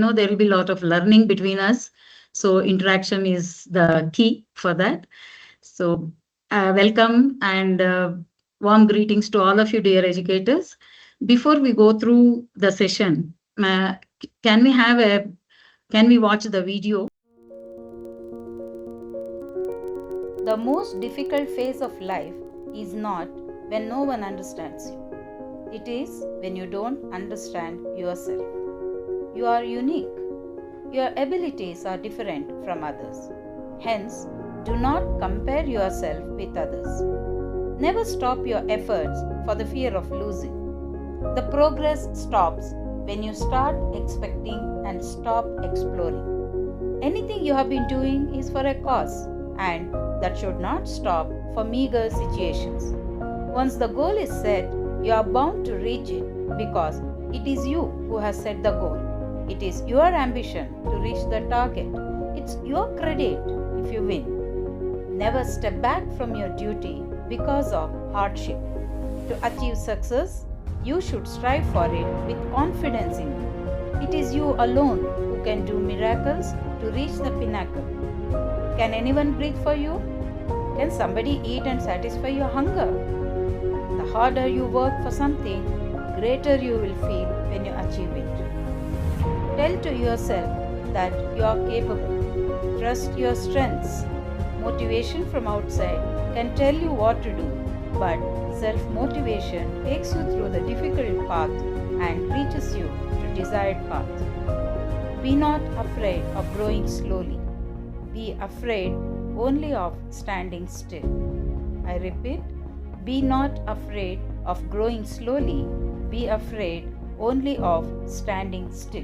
know there will be a lot of learning between us. So interaction is the key for that. So welcome and warm greetings to all of you, dear educators. Before we go through the session, can we watch the video? The most difficult phase of life is not when no one understands you. It is when you don't understand yourself. You are unique. Your abilities are different from others. Hence, do not compare yourself with others. Never stop your efforts for the fear of losing. The progress stops when you start expecting and stop exploring. Anything you have been doing is for a cause, and that should not stop for meager situations. Once the goal is set, you are bound to reach it because it is you who has set the goal. It is your ambition to reach the target. It's your credit if you win. Never step back from your duty because of hardship. To achieve success, you should strive for it with confidence in you. It is you alone who can do miracles to reach the pinnacle. Can anyone breathe for you? Can somebody eat and satisfy your hunger? The harder you work for something, greater you will feel when you achieve it. Tell to yourself that you are capable. Trust your strengths. Motivation from outside can tell you what to do, but self-motivation takes you through the difficult path and reaches you to desired path. Be not afraid of growing slowly. Be afraid only of standing still. I repeat, be not afraid of growing slowly. Be afraid only of standing still.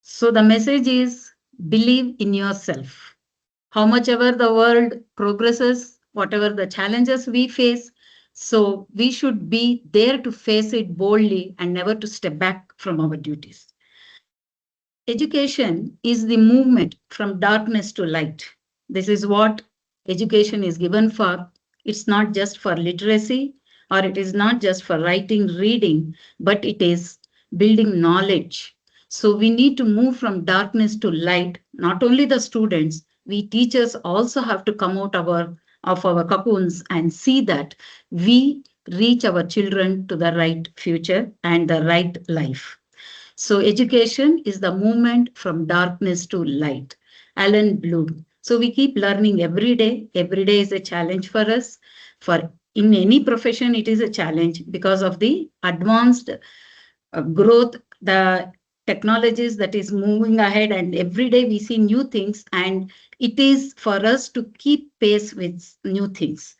So the message is believe in yourself. How much ever the world progresses, whatever the challenges we face, so we should be there to face it boldly and never to step back from our duties. Education is the movement from darkness to light. This is what education is given for. It's not just for literacy or it is not just for writing, reading, but it is building knowledge. So we need to move from darkness to light. Not only the students, we teachers also have to come out of our cocoons and see that we reach our children to the right future and the right life. So education is the movement from darkness to light. Alan Bloom. So we keep learning every day. Every day is a challenge for us. For in any profession, it is a challenge because of the advanced growth, the technologies that is moving ahead, and every day we see new things, and it is for us to keep pace with new things.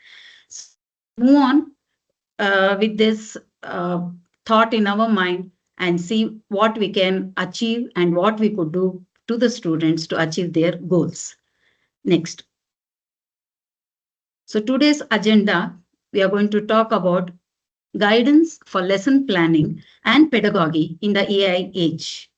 So move on with this thought in our mind and see what we can achieve and what we could do to the students to achieve their goals. Next. So today's agenda, we are going to talk about guidance for lesson planning and pedagogy in the AI age.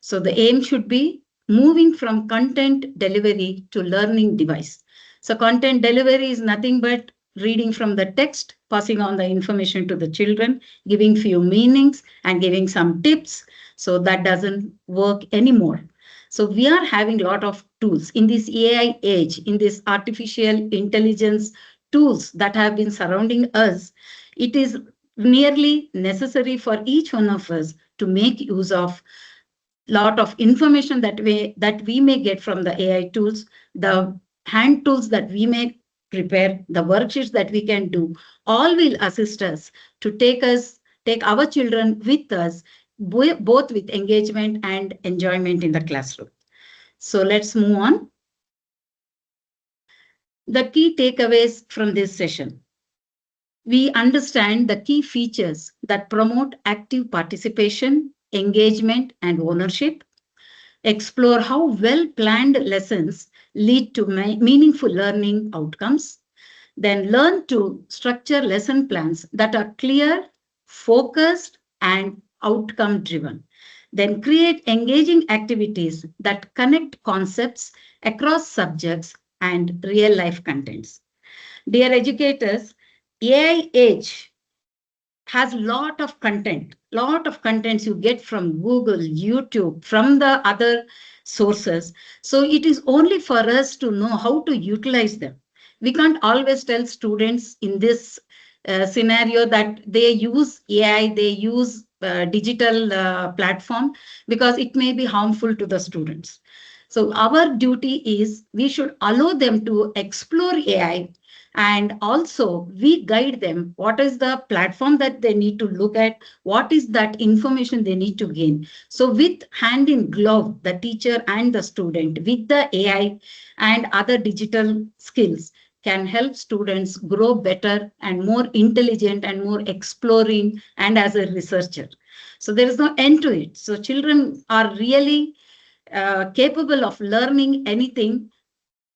So the aim should be moving from content delivery to learning device. So content delivery is nothing but reading from the text, passing on the information to the children, giving few meanings and giving some tips. So that doesn't work anymore. So we are having a lot of tools in this AI age, in this artificial intelligence tools that have been surrounding us. It is nearly necessary for each one of us to make use of lot of information that we may get from the AI tools, the hand tools that we may prepare, the worksheets that we can do, all will assist us to take our children with us, both with engagement and enjoyment in the classroom. So let's move on. The key takeaways from this session. We understand the key features that promote active participation, engagement, and ownership. Explore how well-planned lessons lead to meaningful learning outcomes. Then learn to structure lesson plans that are clear, focused, and outcome-driven. Then create engaging activities that connect concepts across subjects and real life contents. Dear educators, AI age has lot of contents you get from Google, YouTube, from the other sources. So it is only for us to know how to utilize them. We can't always tell students in this scenario that they use AI, they use digital platform, because it may be harmful to the students. So our duty is we should allow them to explore AI, and also we guide them what is the platform that they need to look at, what is that information they need to gain. So with hand in glove, the teacher and the student with the AI and other digital skills can help students grow better and more intelligent and more exploring and as a researcher. So there is no end to it. So children are really capable of learning anything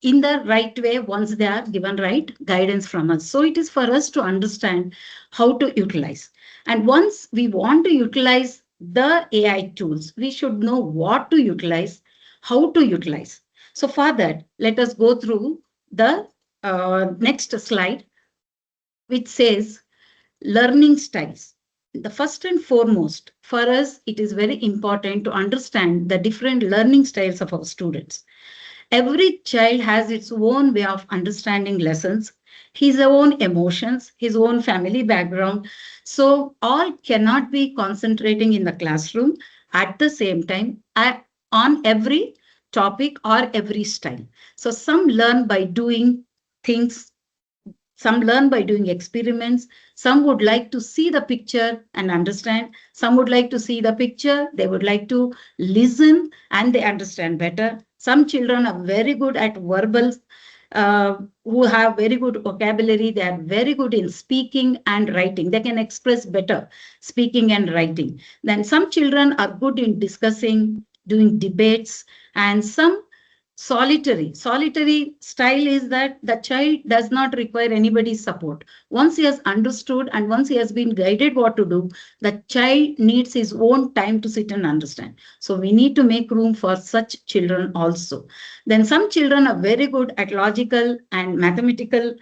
in the right way once they are given right guidance from us. So it is for us to understand how to utilize. And once we want to utilize the AI tools, we should know what to utilize, how to utilize. So for that, let us go through the next slide, which says learning styles. The first and foremost, for us, it is very important to understand the different learning styles of our students. Every child has its own way of understanding lessons, his own emotions, his own family background. So all cannot be concentrating in the classroom at the same time on every topic or every style. So some learn by doing things, some learn by doing experiments. Some would like to see the picture and understand. Some would like to see the picture. They would like to listen and they understand better. Some children are very good at verbal, who have very good vocabulary. They are very good in speaking and writing. They can express better speaking and writing. Then some children are good in discussing, doing debates, and some solitary style is that the child does not require anybody's support. Once he has understood and once he has been guided what to do, the child needs his own time to sit and understand. So we need to make room for such children also. Then some children are very good at logical and mathematical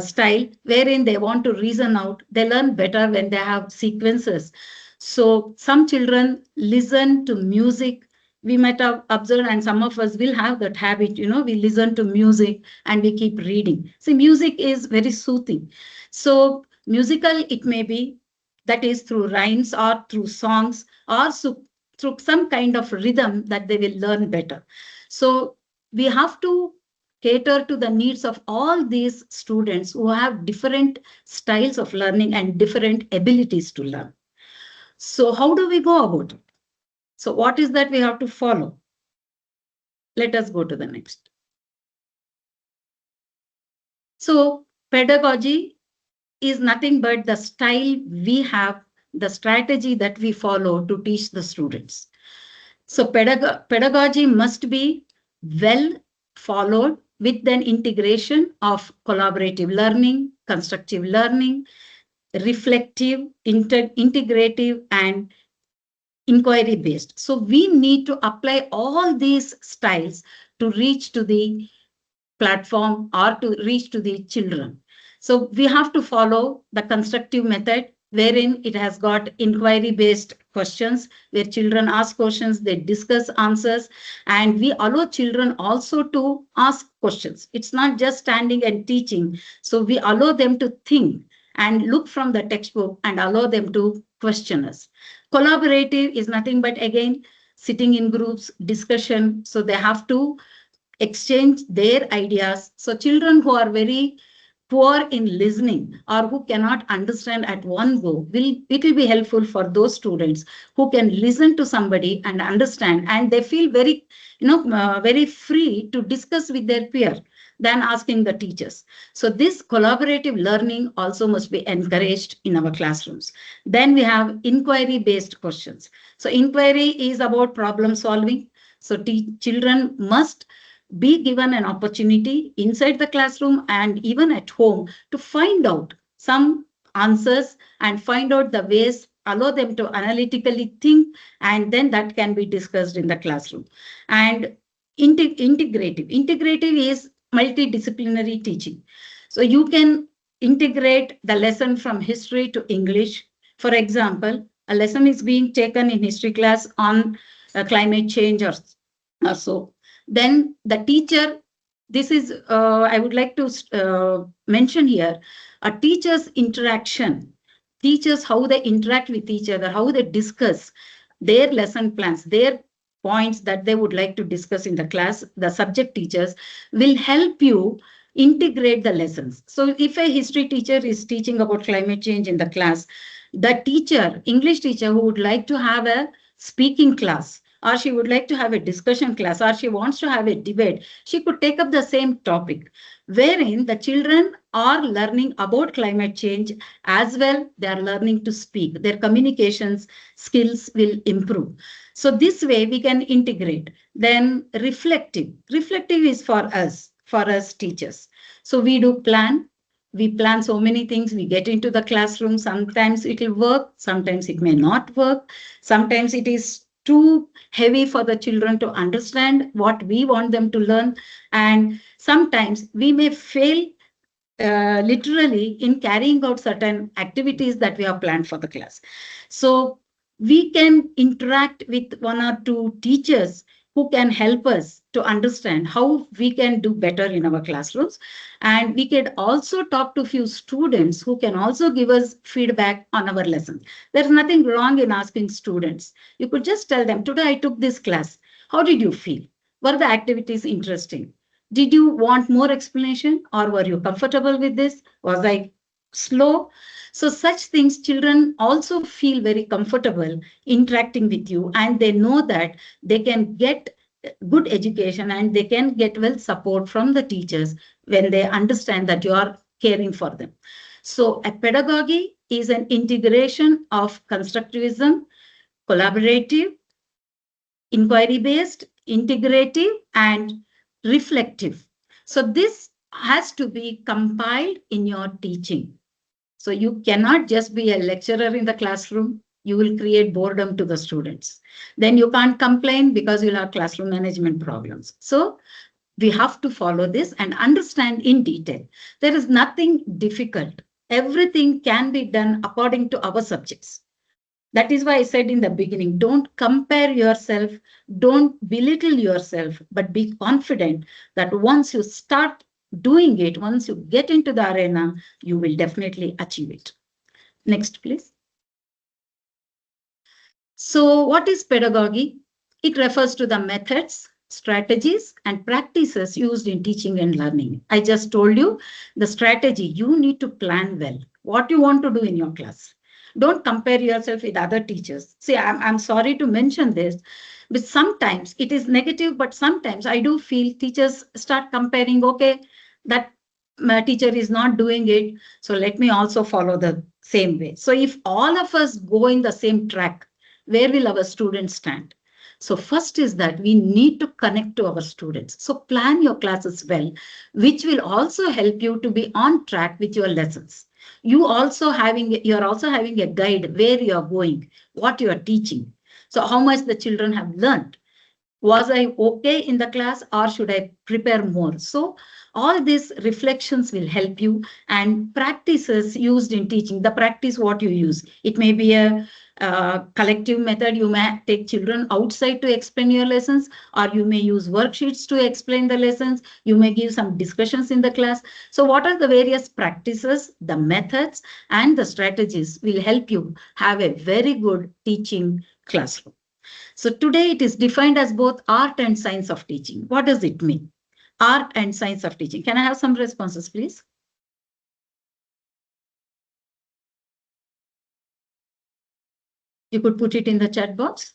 style, wherein they want to reason out. They learn better when they have sequences. So some children listen to music. We might have observed, and some of us will have that habit, we listen to music and we keep reading. See, music is very soothing. So musical, it may be, that is through rhymes or through songs or through some kind of rhythm that they will learn better. So we have to cater to the needs of all these students who have different styles of learning and different abilities to learn. So how do we go about it? So what is that we have to follow? Let us go to the next. So pedagogy is nothing but the style we have, the strategy that we follow to teach the students. So pedagogy must be well followed with an integration of collaborative learning, constructive learning, reflective, integrative, and inquiry based. So we need to apply all these styles to reach to the platform or to reach to the children. So we have to follow the constructive method, wherein it has got inquiry based questions where children ask questions, they discuss answers, and we allow children also to ask questions. It's not just standing and teaching. So we allow them to think and look from the textbook and allow them to question us. Collaborative is nothing but, again, sitting in groups, discussion. So they have to exchange their ideas. So children who are very poor in listening or who cannot understand at one go, it will be helpful for those students who can listen to somebody and understand, and they feel very, very free to discuss with their peer than asking the teachers. So this collaborative learning also must be encouraged in our classrooms. Then we have inquiry based questions. So inquiry is about problem solving. So children must be given an opportunity inside the classroom and even at home to find out some answers and find out the ways allow them to analytically think, and then that can be discussed in the classroom. And integrative is multidisciplinary teaching. So you can integrate the lesson from history to English. For example, a lesson is being taken in history class on climate change or so. Then the teacher, this is, I would like to mention here, a teacher's interaction, teachers how they interact with each other, how they discuss their lesson plans, their points that they would like to discuss in the class, the subject teachers will help you integrate the lessons. So if a history teacher is teaching about climate change in the class, the teacher, English teacher who would like to have a speaking class, or she would like to have a discussion class, or she wants to have a debate, she could take up the same topic, wherein the children are learning about climate change as well. They are learning to speak. Their communications skills will improve. So this way we can integrate. Then reflective. Reflective is for us teachers. So we do plan. We plan so many things. We get into the classroom. Sometimes it will work. Sometimes it may not work. Sometimes it is too heavy for the children to understand what we want them to learn. And sometimes we may fail literally in carrying out certain activities that we have planned for the class. So we can interact with one or two teachers who can help us to understand how we can do better in our classrooms. And we can also talk to few students who can also give us feedback on our lessons. There's nothing wrong in asking students. You could just tell them, today I took this class. How did you feel? Were the activities interesting? Did you want more explanation, or were you comfortable with this? Was I slow? So such things, children also feel very comfortable interacting with you, and they know that they can get good education and they can get well support from the teachers when they understand that you are caring for them. So a pedagogy is an integration of constructivism, collaborative, inquiry-based, integrative, and reflective. So this has to be compiled in your teaching. So you cannot just be a lecturer in the classroom. You will create boredom to the students. Then you can't complain because you'll have classroom management problems. So we have to follow this and understand in detail. There is nothing difficult. Everything can be done according to our subjects. That is why I said in the beginning, don't compare yourself, don't belittle yourself, but be confident that once you start doing it, once you get into the arena, you will definitely achieve it. Next, please. So what is pedagogy? It refers to the methods, strategies, and practices used in teaching and learning. I just told you the strategy. You need to plan well what you want to do in your class. Don't compare yourself with other teachers. See, I'm sorry to mention this, but sometimes it is negative, but sometimes I do feel teachers start comparing, okay, that my teacher is not doing it, so let me also follow the same way. So if all of us go in the same track, where will our students stand? So first is that we need to connect to our students. So plan your classes well, which will also help you to be on track with your lessons. You're also having a guide where you are going, what you are teaching. So how much the children have learned. Was I okay in the class, or should I prepare more? So all these reflections will help you, and practices used in teaching, the practice what you use. It may be a collective method. You may take children outside to explain your lessons, or you may use worksheets to explain the lessons. You may give some discussions in the class. So what are the various practices, the methods, and the strategies will help you have a very good teaching classroom. So today it is defined as both art and science of teaching. What does it mean? Art and science of teaching. Can I have some responses, please? You could put it in the chat box.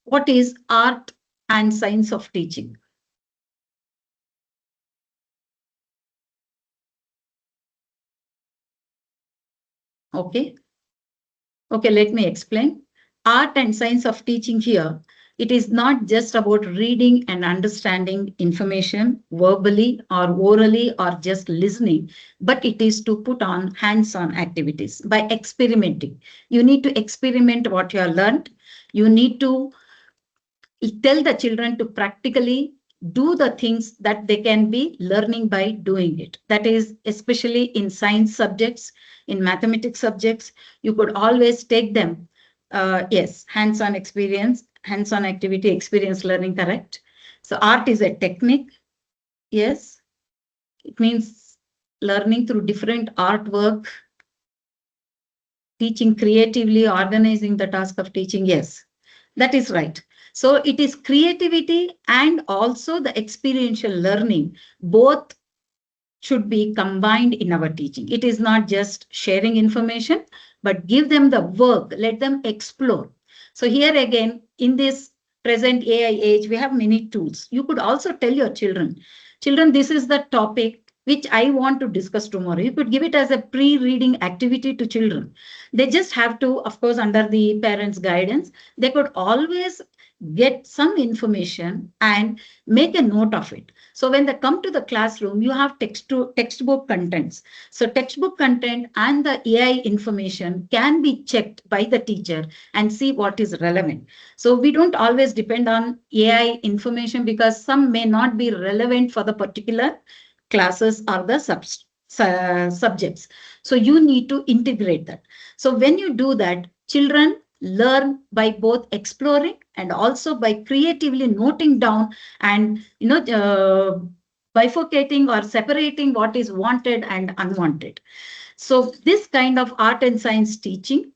What is art and science of teaching? Okay. Okay, let me explain. Art and science of teaching here It is not just about reading and understanding information verbally or orally or just listening, but it is to put on hands-on activities by experimenting. You need to experiment what you have learned. You need to tell the children to practically do the things that they can be learning by doing it. That is especially in science subjects, in mathematics subjects, you could always take them. Yes, hands-on experience, hands-on activity, experience learning, correct. So art is a technique. Yes, it means learning through different artwork, teaching creatively, organizing the task of teaching. Yes, that is right. So it is creativity and also the experiential learning. Both should be combined in our teaching. It is not just sharing information, but give them the work, let them explore. So here again, in this present AI age, we have many tools. You could also tell your children, this is the topic which I want to discuss tomorrow. You could give it as a pre-reading activity to children. They just have to, of course, under the parents' guidance, they could always get some information and make a note of it. So when they come to the classroom, you have textbook contents. So textbook content and the AI information can be checked by the teacher and see what is relevant. So we don't always depend on AI information because some may not be relevant for the particular classes or the subjects. So you need to integrate that. So when you do that, children learn by both exploring and also by creatively noting down and bifurcating or separating what is wanted and unwanted. So this kind of art and science teaching,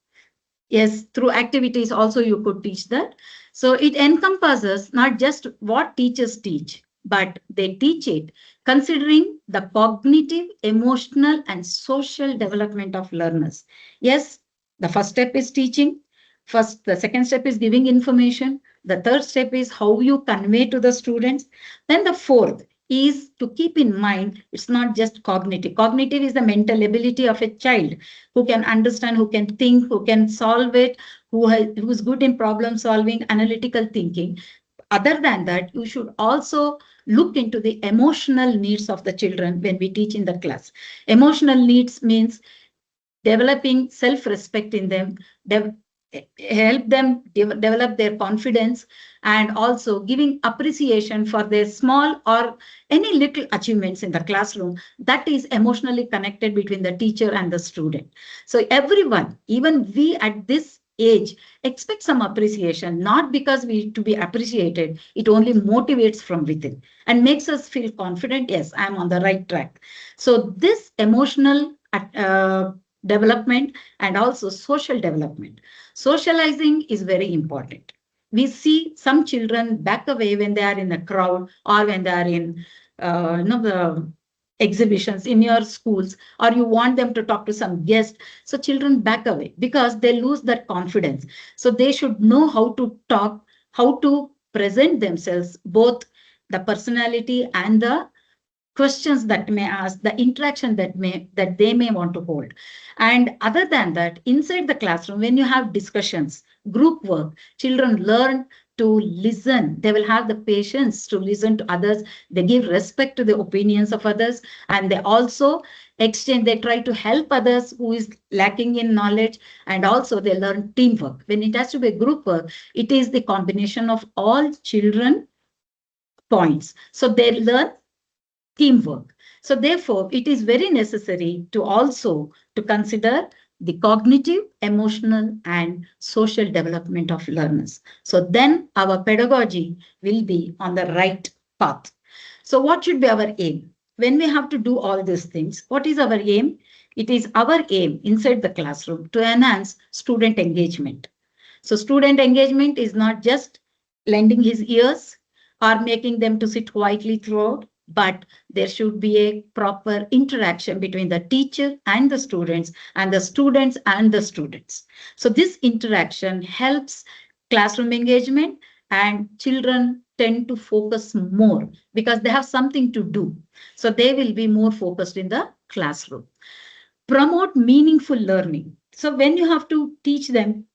yes, through activities also you could teach that. So it encompasses not just what teachers teach, but they teach it considering the cognitive, emotional, and social development of learners. Yes, the first step is teaching. First, the second step is giving information. The third step is how you convey to the students. Then the fourth is to keep in mind, it's not just cognitive. Cognitive is the mental ability of a child who can understand, who can think, who can solve it, who's good in problem solving, analytical thinking. Other than that, you should also look into the emotional needs of the children when we teach in the class. Emotional needs means developing self-respect in them, help them develop their confidence, and also giving appreciation for their small or any little achievements in the classroom. That is emotionally connected between the teacher and the student. So everyone, even we at this age, expect some appreciation, not because we to be appreciated. It only motivates from within and makes us feel confident. Yes, I'm on the right track. So this emotional development and also social development. Socializing is very important. We see some children back away when they are in a crowd or when they are in the exhibitions in your schools, or you want them to talk to some guest. So children back away because they lose that confidence. So they should know how to talk, how to present themselves, both the personality and the questions that may ask, the interaction that they may want to hold. And other than that, inside the classroom, when you have discussions, group work, children learn to listen. They will have the patience to listen to others. They give respect to the opinions of others, and they also exchange, they try to help others who is lacking in knowledge, and also they learn teamwork. When it has to be a group work, it is the combination of all children points. So they learn teamwork. So therefore, it is very necessary to also to consider the cognitive, emotional, and social development of learners. So then our pedagogy will be on the right path. So what should be our aim? When we have to do all these things, what is our aim? It is our aim inside the classroom to enhance student engagement. So student engagement is not just lending his ears or making them to sit quietly throughout, but there should be a proper interaction between the teacher and the students and the students and the students. So this interaction helps classroom engagement, and children tend to focus more because they have something to do. So they will be more focused in the classroom. Promote meaningful learning. So when you have to teach them,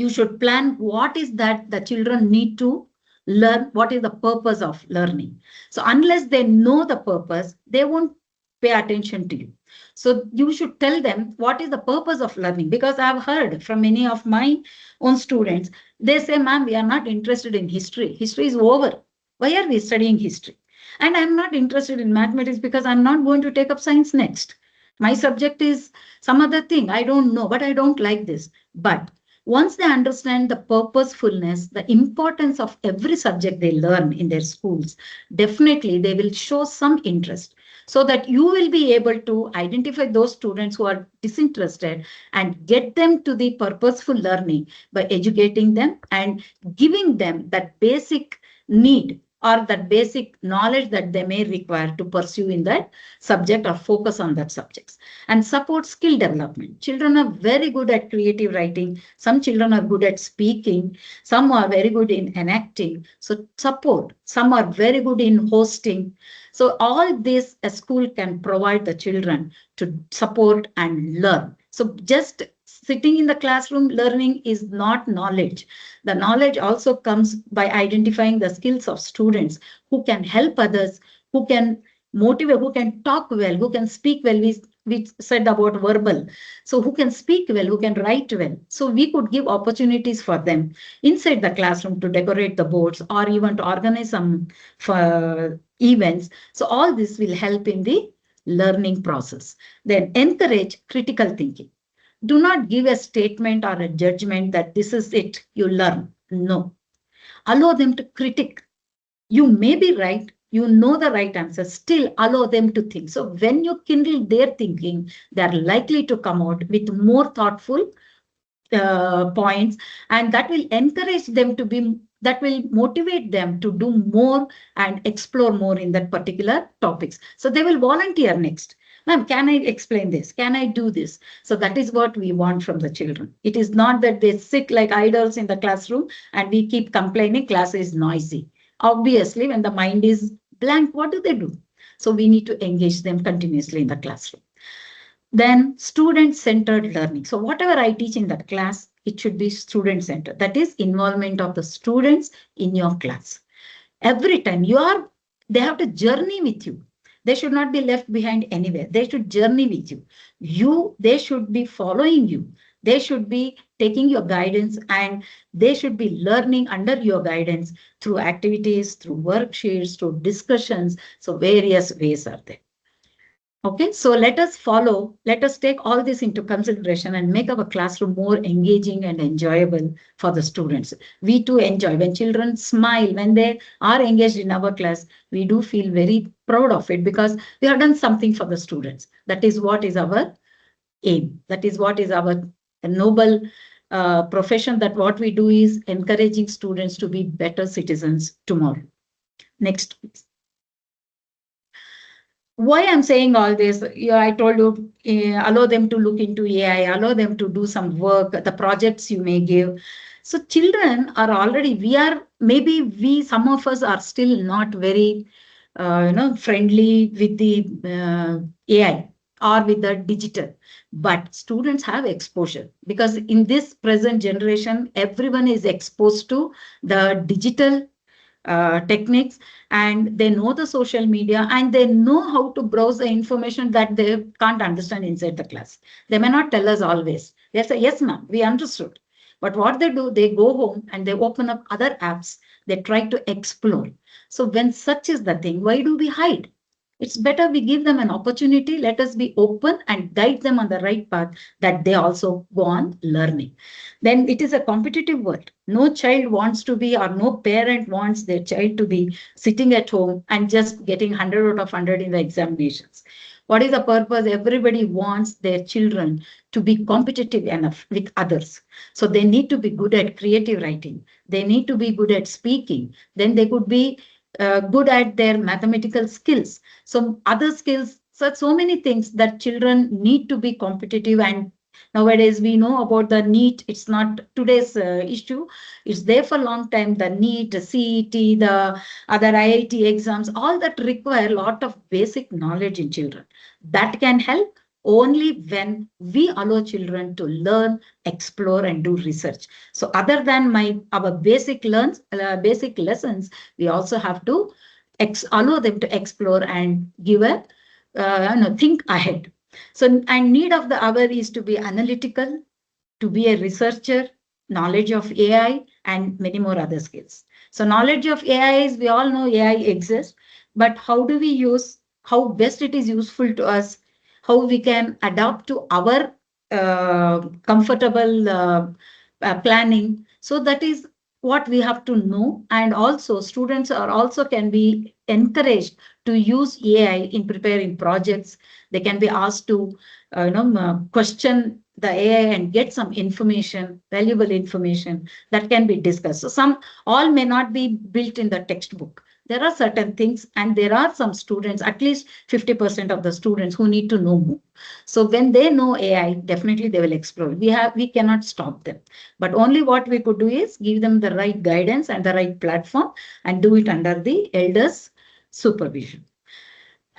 You should plan what is that the children need to learn, what is the purpose of learning. So unless they know the purpose, they won't pay attention to you. So you should tell them what is the purpose of learning, because I've heard from many of my own students, they say, ma'am, we are not interested in history. History is over. Why are we studying history? And I'm not interested in mathematics because I'm not going to take up science next. My subject is some other thing. I don't know, but I don't like this. But once they understand the purposefulness, the importance of every subject they learn in their schools, definitely they will show some interest, so that you will be able to identify those students who are disinterested and get them to the purposeful learning by educating them and giving them that basic need or that basic knowledge that they may require to pursue in that subject or focus on that subjects. And support skill development. Children are very good at creative writing. Some children are good at speaking. Some are very good in enacting. So support. Some are very good in hosting. So all this a school can provide the children to support and learn. So just sitting in the classroom learning is not knowledge. The knowledge also comes by identifying the skills of students who can help others, who can motivate, who can talk well, who can speak well. We said about verbal. So who can speak well, who can write well. So we could give opportunities for them inside the classroom to decorate the boards or even to organize some events. So all this will help in the learning process. Then encourage critical thinking. Do not give a statement or a judgment that this is it, you learn. No. Allow them to critique. You may be right, you know the right answer, still allow them to think. So when you kindle their thinking, they're likely to come out with more thoughtful points, and that will encourage them to be, that will motivate them to do more and explore more in that particular topics. So they will volunteer next. Ma'am, can I explain this? Can I do this? So that is what we want from the children. It is not that they sit like idols in the classroom and we keep complaining class is noisy. Obviously, when the mind is blank, what do? So we need to engage them continuously in the classroom. Then student-centered learning. So whatever I teach in that class, it should be student-centered. That is involvement of the students in your class. Every time they have to journey with you. They should not be left behind anywhere. They should journey with you. They should be following you. They should be taking your guidance and they should be learning under your guidance through activities, through worksheets, through discussions. So various ways are there. Okay, so let us take all this into consideration and make our classroom more engaging and enjoyable for the students. We too enjoy when children smile, when they are engaged in our class, we do feel very proud of it because we have done something for the students. That is what is our aim. That is what is our noble profession, that what we do is encouraging students to be better citizens tomorrow. Next, please. Why I'm saying all this, I told you, allow them to look into AI, allow them to do some work, the projects you may give. So children are already, some of us are still not very, friendly with the AI or with the digital, but students have exposure because in this present generation, everyone is exposed to the digital techniques, and they know the social media and they know how to browse the information that they can't understand inside the class. They may not tell us always. They say, yes, ma'am, we understood. But what they do, they go home and they open up other apps. They try to explore. So when such is the thing, why do we hide? It's better we give them an opportunity. Let us be open and guide them on the right path that they also go on learning. Then it is a competitive world. No child wants to be, or no parent wants their child to be sitting at home and just getting 100 out of 100 in the examinations. What is the purpose? Everybody wants their children to be competitive enough with others. So they need to be good at creative writing. They need to be good at speaking. Then they could be good at their mathematical skills. So other skills, so many things that children need to be competitive. And nowadays we know about the NEET. It's not today's issue. It's there for a long time. The NEET, the CET, the other IIT exams, all that require a lot of basic knowledge in children. That can help. only when we allow children to learn, explore, and do research. So other than our basic lessons, we also have to allow them to explore and give a think ahead. So, and need of the hour is to be analytical, to be a researcher, knowledge of AI, and many more other skills. So, knowledge of AI is, we all know AI exists, but how do we use, how best it is useful to us, how we can adapt to our comfortable planning. So, that is what we have to know. And also, students are also can be encouraged to use AI in preparing projects. They can be asked to question the AI and get some information, valuable information that can be discussed. So some all may not be built in the textbook. There are certain things, and there are some students, at least 50% of the students who need to know more. So when they know AI, definitely they will explore. We cannot stop them. But only what we could do is give them the right guidance and the right platform and do it under the elders' supervision.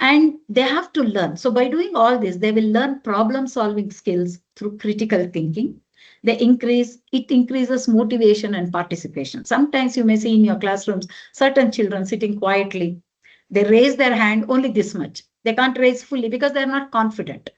And they have to learn. So by doing all this, they will learn problem solving skills through critical thinking. It increases motivation and participation. Sometimes you may see in your classrooms certain children sitting quietly. They raise their hand only this much. They can't raise fully because they're not confident.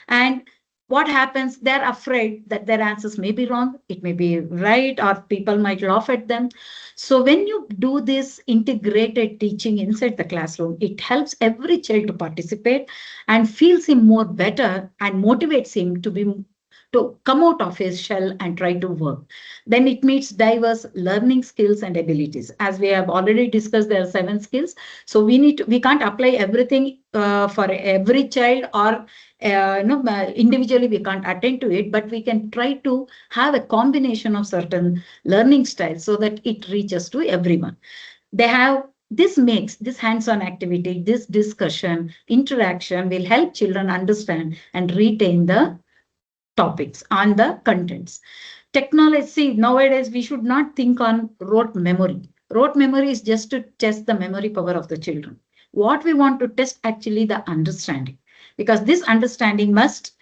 And what happens? They're afraid that their answers may be wrong, it may be right, or people might laugh at them. So when you do this integrated teaching inside the classroom, it helps every child to participate and feels him more better and motivates him to come out of his shell and try to work. Then it meets diverse learning skills and abilities. As we have already discussed, there are 7 skills. So we can't apply everything for every child, or individually we can't attend to it, but we can try to have a combination of certain learning styles so that it reaches to everyone. They have this makes this hands-on activity, this discussion, interaction will help children understand and retain the topics and the contents. Technology, see, nowadays we should not think on rote memory. Rote memory is just to test the memory power of the children. What we want to test actually the understanding, because this understanding must,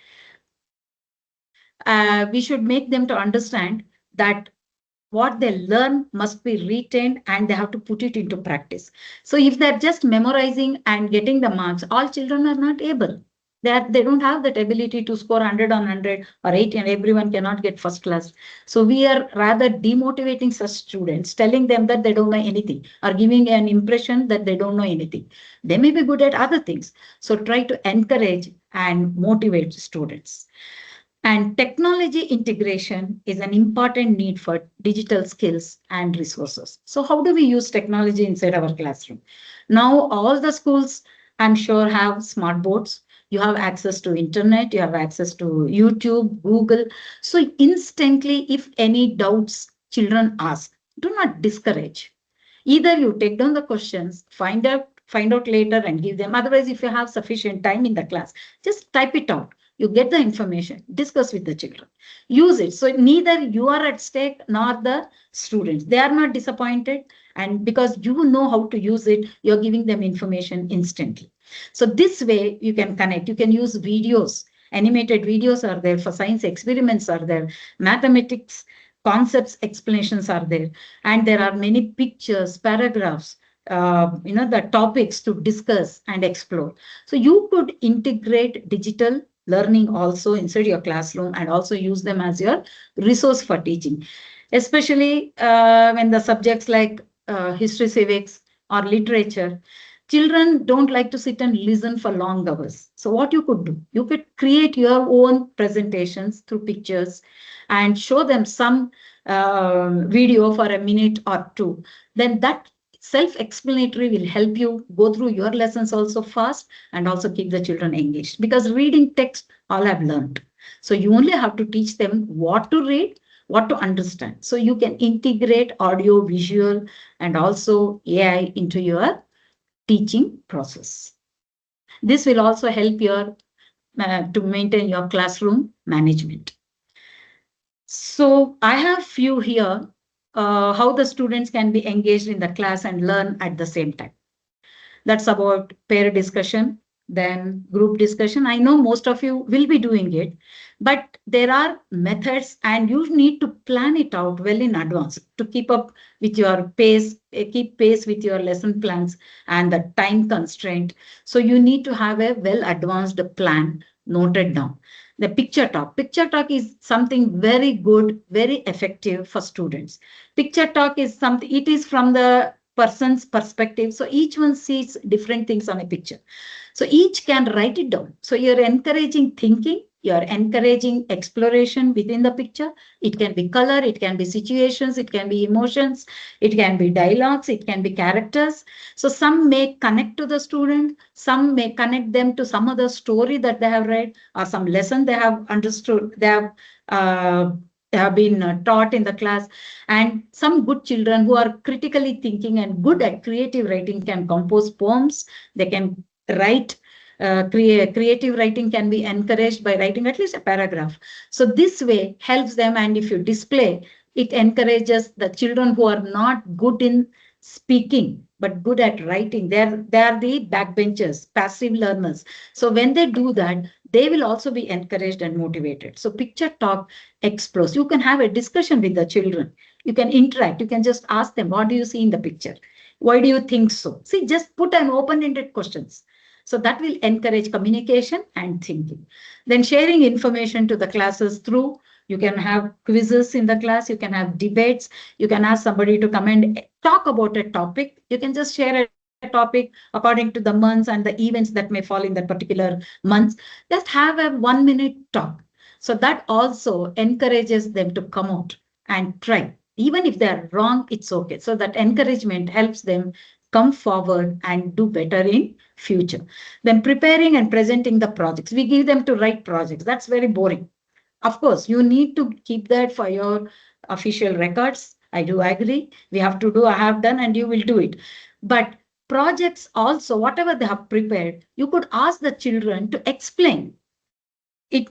we should make them to understand that what they learn must be retained and they have to put it into practice. So if they're just memorizing and getting the marks, all children are not able. They don't have that ability to score 100 on 100 or 80, and everyone cannot get first class. So we are rather demotivating such students, telling them that they don't know anything or giving an impression that they don't know anything. They may be good at other things. So try to encourage and motivate students. And technology integration is an important need for digital skills and resources. So how do we use technology inside our classroom? Now, all the schools, I'm sure, have smart boards. You have access to internet, you have access to YouTube, Google. So instantly, if any doubts children ask, do not discourage. Either you take down the questions, find out later and give them. Otherwise, if you have sufficient time in the class, just type it out. You get the information, discuss with the children, use it. So neither you are at stake nor the students. They are not disappointed. And because you know how to use it, you're giving them information instantly. So this way you can connect. You can use videos. Animated videos are there, for science experiments are there, mathematics concepts explanations are there, and there are many pictures, paragraphs, the topics to discuss and explore. So you could integrate digital learning also inside your classroom and also use them as your resource for teaching, especially when the subjects like history, civics, or literature. Children don't like to sit and listen for long hours. So what you could do, you could create your own presentations through pictures and show them some video for a minute or two. Then that self-explanatory will help you go through your lessons also fast and also keep the children engaged, because reading text all have learned. So you only have to teach them what to read, what to understand. So you can integrate audio, visual, and also AI into your teaching process. This will also help your to maintain your classroom management. So I have few here, how the students can be engaged in the class and learn at the same time. That's about pair discussion, Then group discussion. I know most of you will be doing it, but there are methods and you need to plan it out well in advance to keep up with your pace, keep pace with your lesson plans and the time constraint. So you need to have a well advanced plan noted down. The picture talk. Picture talk is something very good, very effective for students. Picture talk is something, it is from the person's perspective. So each one sees different things on a picture. So each can write it down. So you're encouraging thinking, you're encouraging exploration within the picture. It can be color, it can be situations, it can be emotions, it can be dialogues, it can be characters. So some may connect to the student, some may connect them to some other story that they have read or some lesson they have understood, uh, they have been taught in the class. And some good children who are critically thinking and good at creative writing can compose poems. They can write. Creative writing can be encouraged by writing at least a paragraph. So this way helps them, and if you display, it encourages the children who are not good in speaking but good at writing. They are the backbenchers, passive learners. So when they do that, they will also be encouraged and motivated. So picture talk explores. You can have a discussion with the children. You can interact. You can just ask them, what do you see in the picture? Why do you think so? See, just put an open-ended questions. So that will encourage communication and thinking. Then sharing information to the classes through, you can have quizzes in the class, you can have debates, you can ask somebody to come and talk about a topic. You can just share a topic according to the months and the events that may fall in that particular months. Just have a 1 minute talk. So that also encourages them to come out and try. Even if they're wrong, it's okay. So that encouragement helps them come forward and do better in future. Then preparing and presenting the projects. We give them to write projects. That's very boring. Of course, you need to keep that for your official records. I do agree. We have to do, I have done, and you will do it. But projects also, whatever they have prepared, you could ask the children to explain it,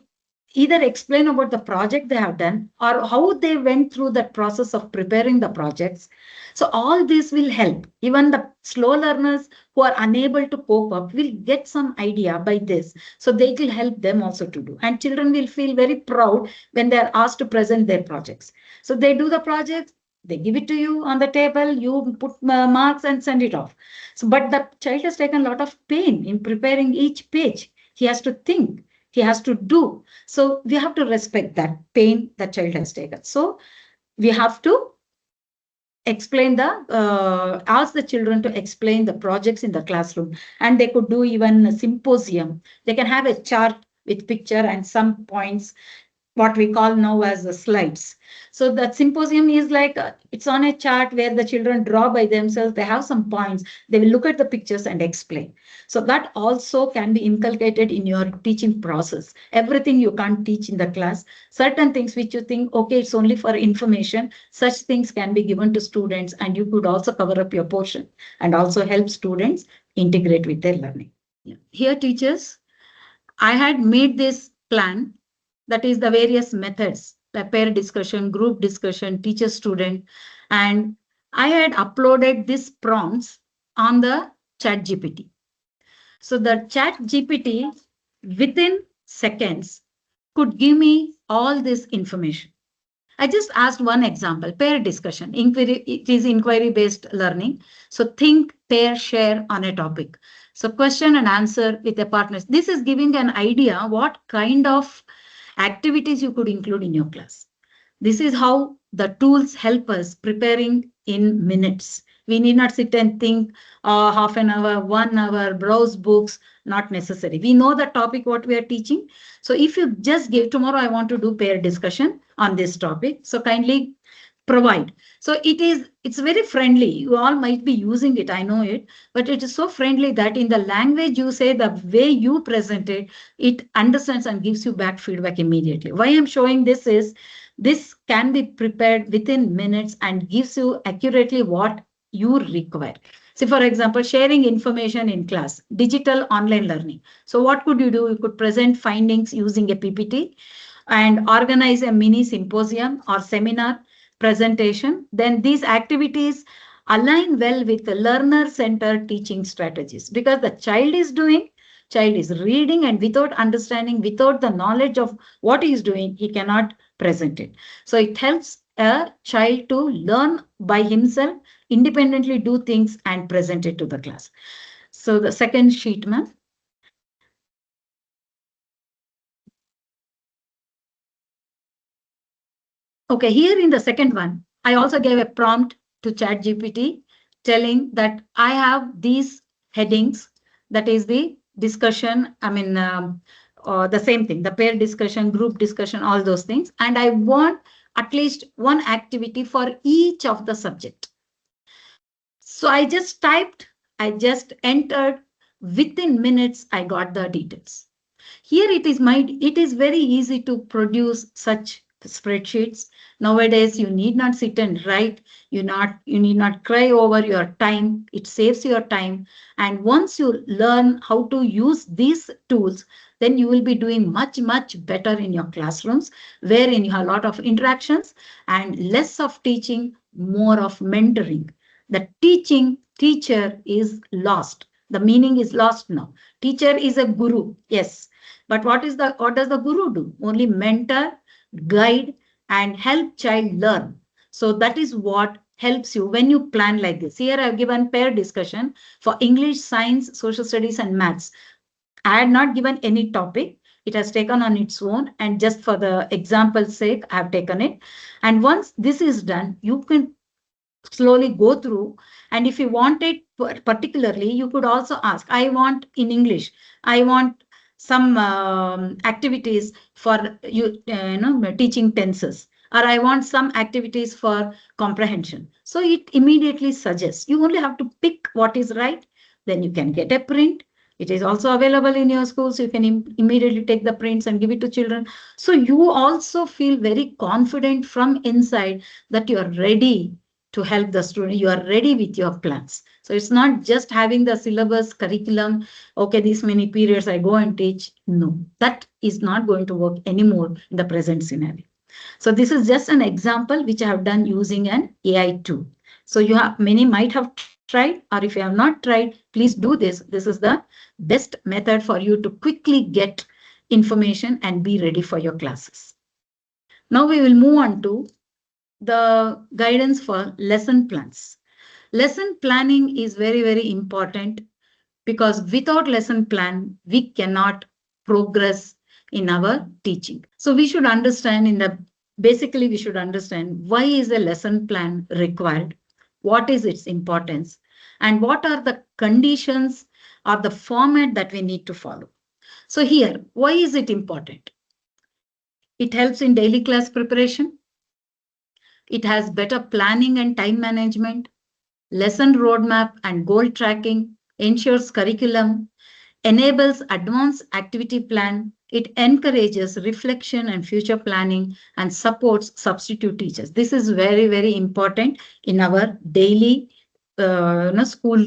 either explain about the project they have done or how they went through that process of preparing the projects. So all this will help. Even the slow learners who are unable to cope up will get some idea by this. So they will help them also to do. And children will feel very proud when they are asked to present their projects. So they do the projects, they give it to you on the table, you put marks and send it off. So, but the child has taken a lot of pain in preparing each page. He has to think, he has to do. So we have to respect that pain the child has taken. So we have to explain ask the children to explain the projects in the classroom, and they could do even a symposium. They can have a chart with picture and some points, what we call now as the slides. So that symposium is like it's on a chart where the children draw by themselves. They have some points. They will look at the pictures and explain. So that also can be inculcated in your teaching process. Everything you can't teach in the class. Certain things which you think, okay, it's only for information, such things can be given to students, and you could also cover up your portion and also help students integrate with their learning. Yeah. Here, teachers, I had made this plan, that is the various methods, the pair discussion, group discussion, teacher student, and I had uploaded these prompts on the chat GPT. So the chat GPT within seconds could give me all this information. I just asked one example, pair discussion. Inquiry, it is inquiry based learning. So think, pair, share on a topic. So question and answer with a partner. This is giving an idea what kind of activities you could include in your class. This is how the tools help us preparing in minutes. We need not sit and think half an hour, 1 hour, browse books, not necessary. We know the topic what we are teaching. So if you just give tomorrow, I want to do pair discussion on this topic. So kindly provide. So it's very friendly. You all might be using it, I know it, but it is so friendly that in the language you say, the way you present it, it understands and gives you back feedback immediately. Why I'm showing this is, this can be prepared within minutes and gives you accurately what you require. So for example, sharing information in class, digital online learning. So what could you do? You could present findings using a PPT and organize a mini symposium or seminar presentation. Then these activities align well with the learner-centered teaching strategies, because the child is doing, child is reading and without understanding, without the knowledge of what he is doing, he cannot present it. So it helps a child to learn by himself, independently do things and present it to the class. So the second sheet, ma'am. Okay, here in the second one, I also gave a prompt to ChatGPT telling that I have these headings. That is the discussion, the same thing, the pair discussion, group discussion, all those things. And I want at least one activity for each of the subject. So I just typed, I just entered, within minutes, I got the details. Here it is very easy to produce such spreadsheets. Nowadays, you need not sit and write. You need not cry over your time. It saves your time. And once you learn how to use these tools, then you will be doing much, much better in your classrooms, wherein you have a lot of interactions and less of teaching, more of mentoring. The teacher is lost. The meaning is lost now. Teacher is a guru, yes. But what does the guru do? Only mentor, guide, and help child learn. So that is what helps you when you plan like this. Here I've given pair discussion for English, science, social studies, and maths. I had not given any topic. It has taken on its own, and just for the example's sake, I have taken it. And once this is done, you can slowly go through. And if you want it particularly, you could also ask, I want in English, I want some activities for teaching tenses, or I want some activities for comprehension. So it immediately suggests. You only have to pick what is right. Then you can get a print. It is also available in your schools. You can immediately take the prints and give it to children. So you also feel very confident from inside that you are ready to help the student. You are ready with your plans. So it's not just having the syllabus, curriculum, okay, these many periods I go and teach. No, that is not going to work anymore in the present scenario. So this is just an example which I have done using an AI tool. So many might have tried, or if you have not tried, please do this. This is the best method for you to quickly get information and be ready for your classes. Now we will move on to the guidance for lesson plans. Lesson planning is very, very important because without lesson plan, we cannot progress in our teaching. So we should understand basically we should understand why is a lesson plan required, what is its importance, and what are the conditions or the format that we need to follow. So here, why is it important? It helps in daily class preparation. It has better planning and time management, lesson roadmap and goal tracking, ensures curriculum, enables advanced activity plan. It encourages reflection and future planning and supports substitute teachers. This is very, very important in our daily school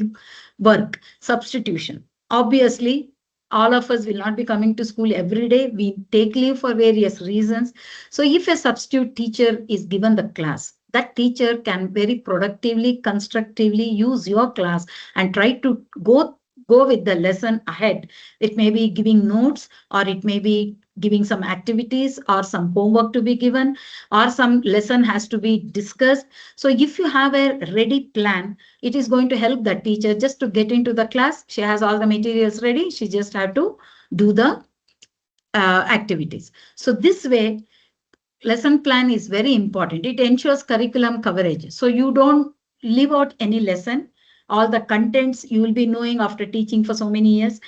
work. Substitution. Obviously, all of us will not be coming to school every day. We take leave for various reasons. So if a substitute teacher is given the class, that teacher can very productively, constructively use your class and try to go with the lesson ahead. It may be giving notes, or it may be giving some activities or some homework to be given, or some lesson has to be discussed. So if you have a ready plan, it is going to help the teacher just to get into the class. She has all the materials ready. She just have to do the activities. So this way, lesson plan is very important. It ensures curriculum coverage. So you don't leave out any lesson. All the contents you will be knowing after teaching for so many years.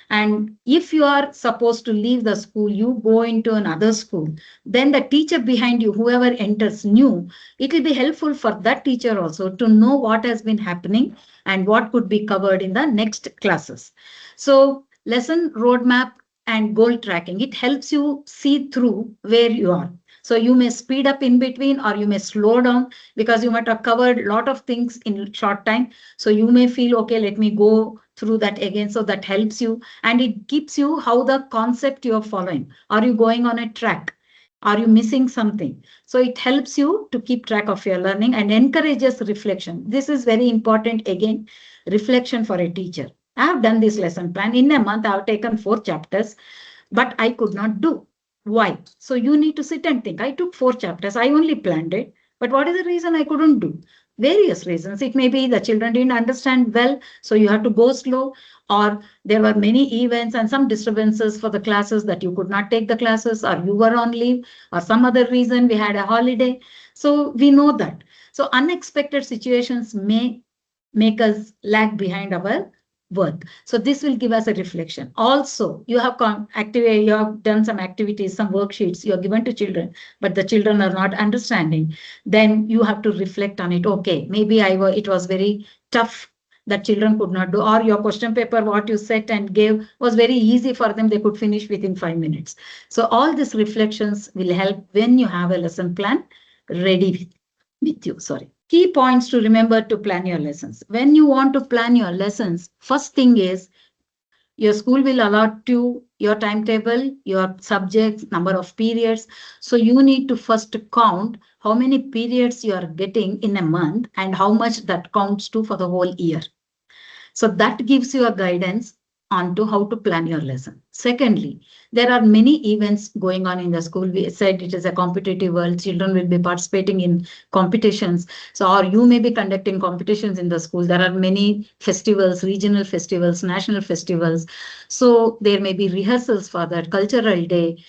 And if you are supposed to leave the school, you go into another school, then the teacher behind you, whoever enters new, it will be helpful for that teacher also to know what has been happening and what could be covered in the next classes. So lesson roadmap and goal tracking, it helps you see through where you are. So you may speed up in between, or you may slow down because you might have covered a lot of things in short time. So you may feel, okay, let me go through that again. So that helps you, and it keeps you how the concept you're following. Are you going on a track? Are you missing something? So it helps you to keep track of your learning and encourages reflection. This is very important again, reflection for a teacher. I have done this lesson plan. In a month, I have taken 4 chapters, but I could not do. Why? So you need to sit and think. I took 4 chapters. I only planned it. But what is the reason I couldn't do? Various reasons. It may be the children didn't understand well, so you have to go slow, or there were many events and some disturbances for the classes that you could not take the classes, or you were on leave, or some other reason we had a holiday. So we know that. So unexpected situations may make us lag behind our work. So this will give us a reflection. Also, you have you have done some activities, some worksheets you are given to children, but the children are not understanding. Then you have to reflect on it. Okay, maybe it was very tough that children could not do, or your question paper, what you set and gave was very easy for them. They could finish within 5 minutes. So all these reflections will help when you have a lesson plan ready with you. Sorry. Key points to remember to plan your lessons. When you want to plan your lessons, first thing is your school will allot you your timetable, your subjects, number of periods. So you need to first count how many periods you are getting in a month and how much that counts to for the whole year. So that gives you a guidance on to how to plan your lesson. Secondly, there are many events going on in the school. We said it is a competitive world. Children will be participating in competitions. So, or you may be conducting competitions in the school. There are many festivals, regional festivals, national festivals. So there may be rehearsals for that, cultural day,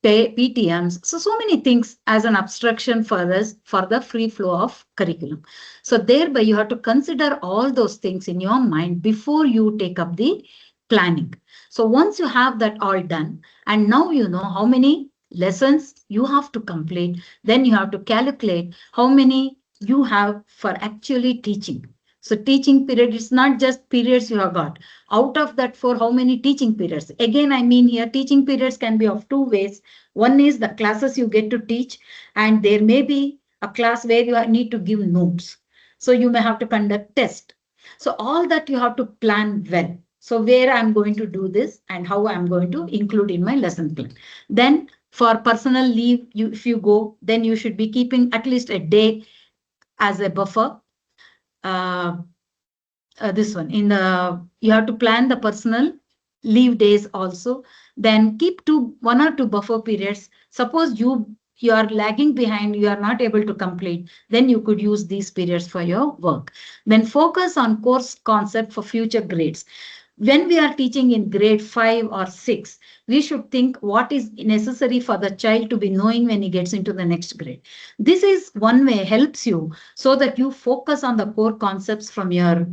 PTMs. So many things as an abstraction for us for the free flow of curriculum. So thereby you have to consider all those things in your mind before you take up the planning. So once you have that all done, and now you know how many lessons you have to complete, then you have to calculate how many you have for actually teaching. So teaching period is not just periods you have got. Out of that, for how many teaching periods? Again, I mean here teaching periods can be of two ways. One is the classes you get to teach, and there may be a class where you need to give notes. So you may have to conduct test. So all that you have to plan well. So where I'm going to do this and how I'm going to include in my lesson plan. Then for personal leave, if you go, then you should be keeping at least a day as a buffer. Uh, this one in the you have to plan the personal leave days also. Then keep one or two buffer periods. Suppose you are lagging behind, you are not able to complete, then you could use these periods for your work. Then focus on course concept for future grades. When we are teaching in grade 5 or 6, we should think what is necessary for the child to be knowing when he gets into the next grade. This is one way helps you so that you focus on the core concepts from your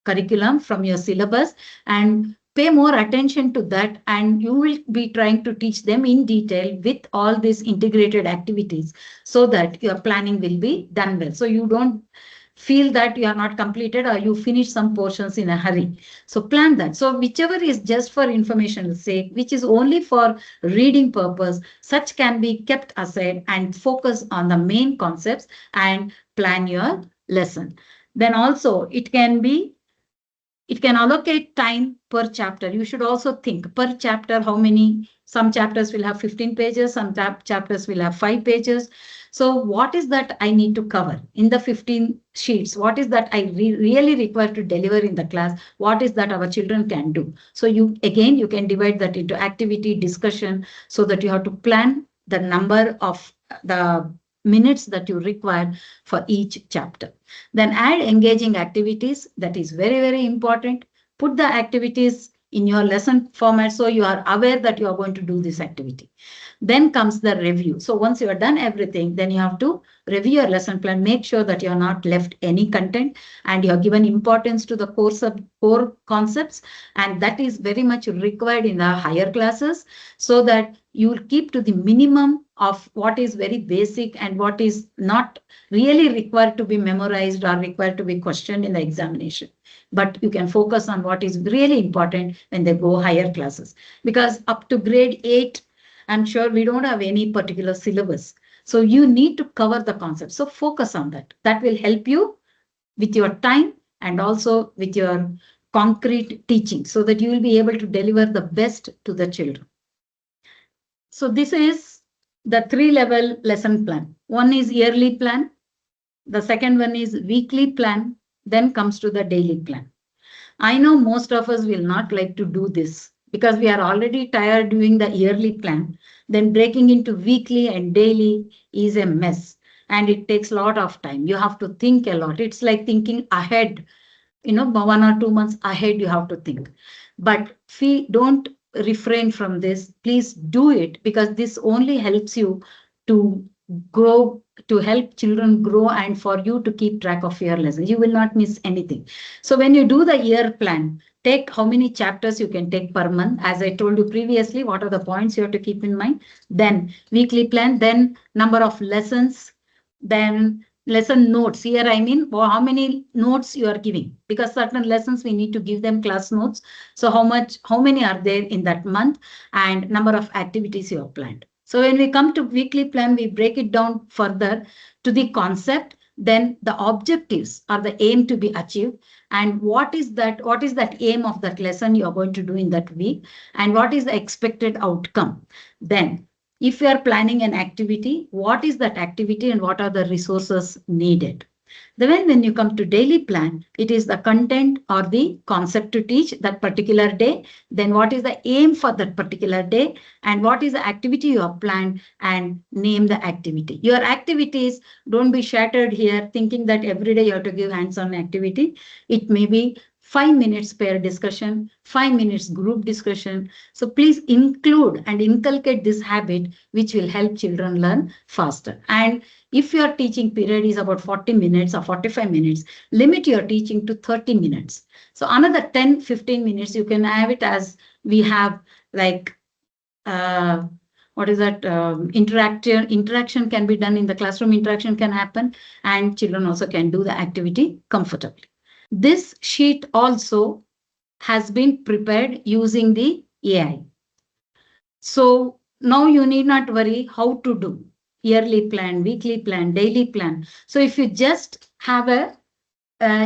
curriculum, from your syllabus, and pay more attention to that, and you will be trying to teach them in detail with all these integrated activities so that your planning will be done well. So you don't feel that you are not completed or you finish some portions in a hurry. So plan that. So whichever is just for information's sake, which is only for reading purpose, such can be kept aside and focus on the main concepts and plan your lesson. Then also it can allocate time per chapter. You should also think per chapter how many. Some chapters will have 15 pages, some chapters will have 5 pages. So what is that I need to cover in the 15 sheets? What is that I really require to deliver in the class? What is that our children can do? So you can divide that into activity, discussion, so that you have to plan the number of the minutes that you require for each chapter. Then add engaging activities. That is very, very important. Put the activities in your lesson format so you are aware that you are going to do this activity. Then comes the review. So once you have done everything, then you have to review your lesson plan. Make sure that you are not left any content and you are given importance to the core concepts. And that is very much required in the higher classes so that you will keep to the minimum of what is very basic and what is not really required to be memorized or required to be questioned in the examination. But you can focus on what is really important when they go higher classes. Because up to grade 8, I'm sure we don't have any particular syllabus. So you need to cover the concept. So focus on that. That will help you with your time and also with your concrete teaching so that you will be able to deliver the best to the children. So this is the 3-level lesson plan. One is yearly plan. The second one is weekly plan. Then comes to the daily plan. I know most of us will not like to do this because we are already tired doing the yearly plan. Then breaking into weekly and daily is a mess and it takes a lot of time. You have to think a lot. It's like thinking ahead, 1 or 2 months ahead you have to think. But we don't refrain from this. Please do it because this only helps you to grow, to help children grow, and for you to keep track of your lessons. You will not miss anything. So when you do the year plan, take how many chapters you can take per month. As I told you previously, what are the points you have to keep in mind. Then weekly plan, then number of lessons, then lesson notes. Here I mean how many notes you are giving, because certain lessons we need to give them class notes. So how many are there in that month, and number of activities you have planned. So when we come to weekly plan, we break it down further to the concept, then the objectives or the aim to be achieved, and what is that aim of that lesson you are going to do in that week, and what is the expected outcome. Then if you are planning an activity, what is that activity and what are the resources needed? Then when you come to daily plan, it is the content or the concept to teach that particular day. Then what is the aim for that particular day, and what is the activity you have planned, and name the activity. Your activities, don't be shattered here thinking that every day you have to give hands-on activity. It may be 5 minutes pair discussion, 5 minutes group discussion. So please include and inculcate this habit, which will help children learn faster. And if your teaching period is about 40 minutes or 45 minutes, limit your teaching to 30 minutes. So another 10, 15 minutes, you can have it as we have like, uh, what is that? Interaction can be done in the classroom, interaction can happen, and children also can do the activity comfortably. This sheet also has been prepared using the AI. So now you need not worry how to do yearly plan, weekly plan, daily plan. So if you just have a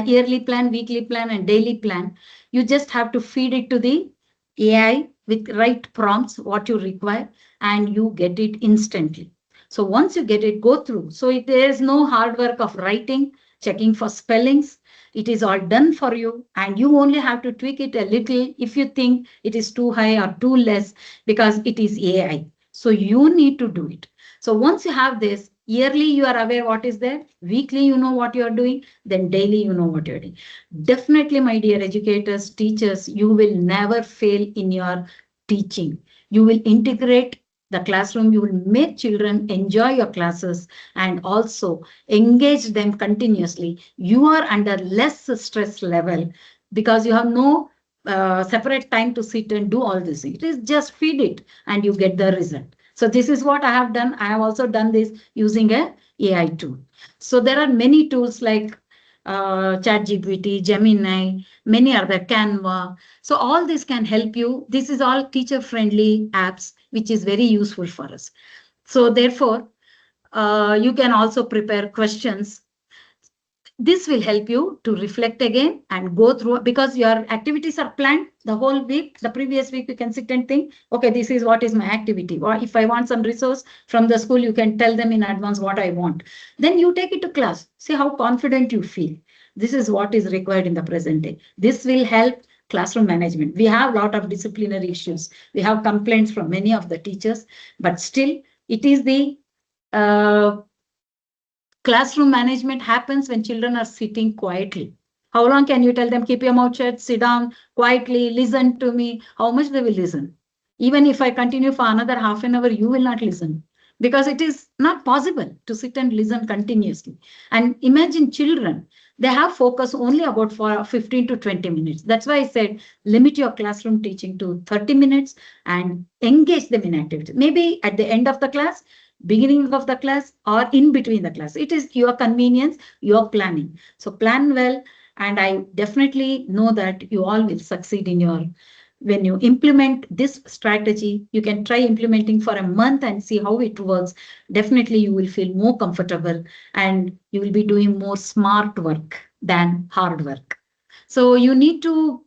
yearly plan, weekly plan, and daily plan, you just have to feed it to the AI with right prompts, what you require, and you get it instantly. So once you get it, go through. So there is no hard work of writing, checking for spellings. It is all done for you, and you only have to tweak it a little if you think it is too high or too less, because it is AI. So you need to do it. So once you have this, yearly you are aware what is there, weekly you know what you are doing, then daily you know what you're doing. Definitely, my dear educators, teachers, you will never fail in your teaching. You will integrate the classroom, you will make children enjoy your classes and also engage them continuously. You are under less stress level because you have no separate time to sit and do all this. It is just feed it and you get the result. So this is what I have done. I have also done this using a AI tool. So there are many tools like ChatGPT, Gemini, many other, Canva. So all this can help you. This is all teacher-friendly apps, which is very useful for us. So therefore, you can also prepare questions. This will help you to reflect again and go through, because your activities are planned the whole week. The previous week, you can sit and think, okay, this is what is my activity. Or if I want some resource from the school, you can tell them in advance what I want. Then you take it to class. See how confident you feel. This is what is required in the present day. This will help classroom management. We have a lot of disciplinary issues. We have complaints from many of the teachers, but still it is the classroom management happens when children are sitting quietly. How long can you tell them, keep your mouth shut, sit down quietly, listen to me? How much they will listen? Even if I continue for another half an hour, you will not listen, because it is not possible to sit and listen continuously. And imagine children, they have focus only about for 15 to 20 minutes. That's why I said limit your classroom teaching to 30 minutes and engage them in activities. Maybe at the end of the class, beginning of the class, or in between the class. It is your convenience, your planning. So plan well, and I definitely know that you all will succeed in your, when you implement this strategy. You can try implementing for a month and see how it works. Definitely you will feel more comfortable and you will be doing more smart work than hard work. So you need to